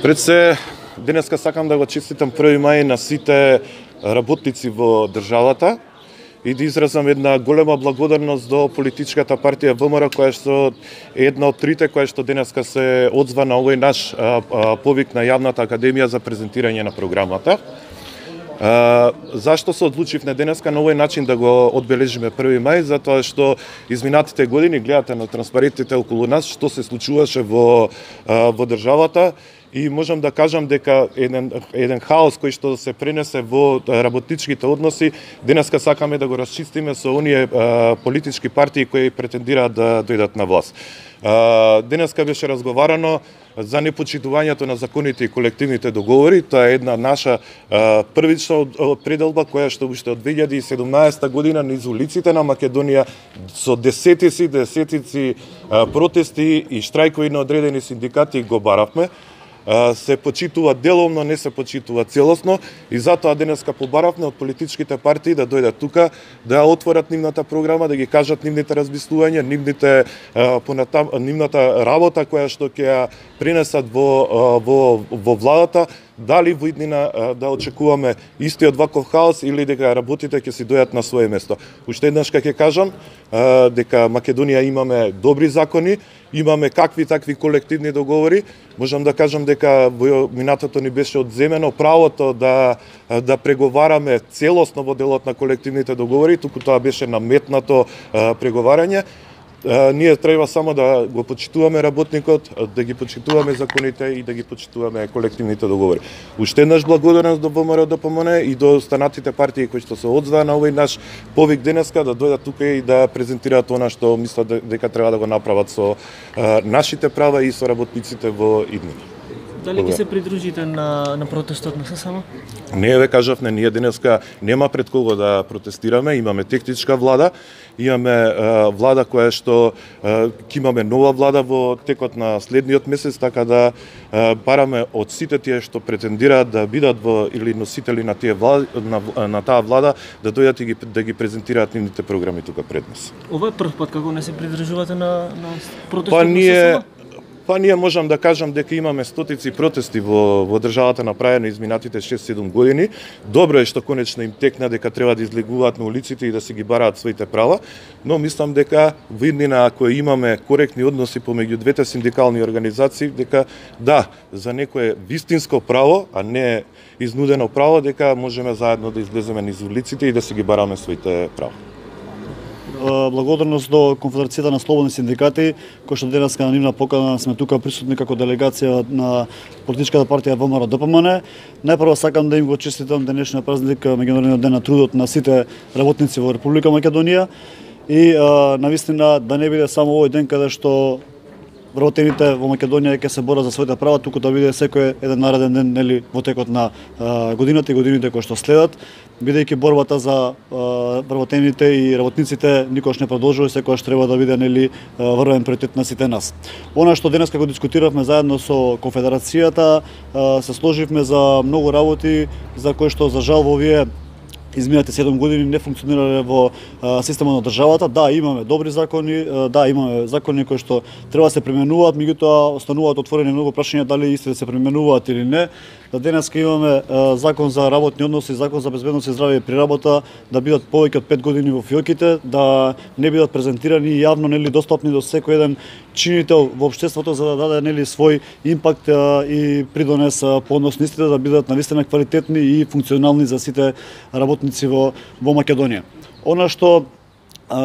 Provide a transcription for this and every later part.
Пред се, денеска сакам да го честитам 1 мај на сите работници во државата и да изразам една голема благодарност до политичката партија ВМРО, која што е една од трите која што денеска се одзва на овој наш повик на Јавната академија за презентирање на програмата. Зашто се одлучивме денеска на овој начин да го одбележиме 1 мај? Затоа што изминатите години гледате на транспарентите околу нас што се случуваше во државата и можам да кажам дека еден хаос кој што се пренесе во работничките односи, денеска сакаме да го расчистиме со оние политички партии кои претендираат да дојдат на власт. Денеска беше разговарано за непочитувањето на законите и колективните договори. Тоа е една наша првична пределба која што уште од 2017 година низ улиците на Македонија со десетици протести и штрајкови на одредени синдикати го баравме. Се почитува деловно, не се почитува целосно и затоа денеска побаравме од политичките партии да дојдат тука, да отворат нивната програма, да ги кажат нивните размислувања, нивната работа која што ќе ја пренесат во владата, дали во иднина да очекуваме истиот ваков хаос или дека работите ќе си дојдат на свое место. Уште еднаш ќе кажам дека Македонија имаме добри закони, имаме какви такви колективни договори. Можам да кажам дека во минатото ни беше одземено правото да преговараме целосно во делот на колективните договори, туку тоа беше наметнато преговарање. Ние треба само да го почитуваме работникот, да ги почитуваме законите и да ги почитуваме колективните договори. Уште еднаш благодарност до ВМРО ДПМН и до останатите партии кои што се одзваа на овој наш повик денеска да дојдат тука и да презентираат она што мислат дека треба да го направат со нашите права и со работниците во иднина. Дали ќе се придружите на протестот на ССМ? Не, ве кажавме, ние денеска нема пред кого да протестираме, имаме техничка влада, имаме влада која што ќе имаме нова влада во текот на следниот месец, така да бараме од сите тие што претендираат да бидат или носители на тие на таа влада да дојдат и да ги презентираат нивните програми тука пред нас. Ова е прв пат како не се придржувате на протестот на ССМ? Ние можам да кажам дека имаме стотици протести во државата направени изминатите 6-7 години. Добро е што конечно им текна дека треба да излегуваат на улиците и да си ги бараат своите права, но мислам дека во иднина ако имаме коректни односи помеѓу двете синдикални организации, дека да, за некое вистинско право, а не изнудено право, дека можеме заедно да излеземе низ улиците и да си ги бараме своите права. Благодарност до Конфедерацијата на слободни синдикати, кој што денеска на нивна покана сме тука присутни како делегација на политичката партија ВМРО ДПМН. Најпрво сакам да им го честитам денешниот празник, меѓународниот ден на трудот на сите работници во Република Македонија и навистина да не биде само овој ден каде што вработените во Македонија ќе се борат за своите права, туку да биде секој еден нареден ден нели во текот на годината и годините кои што следат, бидејќи борбата за вработените и работниците никош не продолжува, секогаш треба да биде нели врвен приоритет на сите нас. Она што денеска го дискутиравме заедно со Конфедерацијата, се сложивме за многу работи за кои што за жал во овие изминати 7 години не функционирале во системот на државата. Да, имаме добри закони, да, имаме закони кои што треба да се применуваат, меѓутоа остануваат отворени многу прашања дали исти да се применуваат или не. Да денеска имаме закон за работни односи, закон за безбедност и здравје при работа, да бидат повеќе од 5 години во фиоките, да не бидат презентирани јавно нели достапни до секој еден чинител во општеството за да даде нели свој импакт и придонес по однос на истите, да бидат навистина квалитетни и функционални за сите работници во Македонија. Она што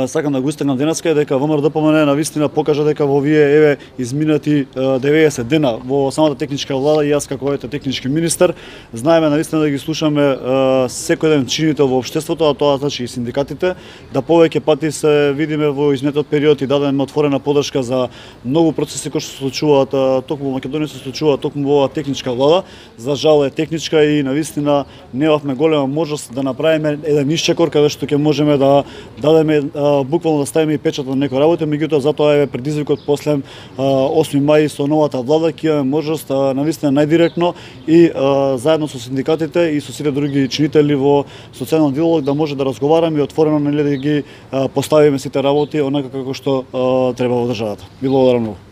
сакам да го истакнам денеска е дека ВМРО ДПМН навистина покажа дека во овие изминати 90 дена во самата техничка влада и јас како технички министер знаеме навистина да ги слушаме секој еден чинител во општеството, а тоа значи и синдикатите, да повеќе пати се видиме во изминатиот период и дадеме отворена поддршка за многу процеси кои што се случуваат токму во Македонија, се случуваат токму во оваа техничка влада. За жал е техничка и навистина немавме голема можност да направиме еден исчекор каде што ќе можеме да дадеме буквално да ставиме и печат на некои работи, меѓутоа затоа е предизвикот после 8 мај со новата влада ќе имаме можност навистина најдиректно и заедно со синдикатите и со сите други чинители во социјален диалог да може да разговараме и отворено да ги поставиме сите работи онака како што треба во државата. Благодарам многу.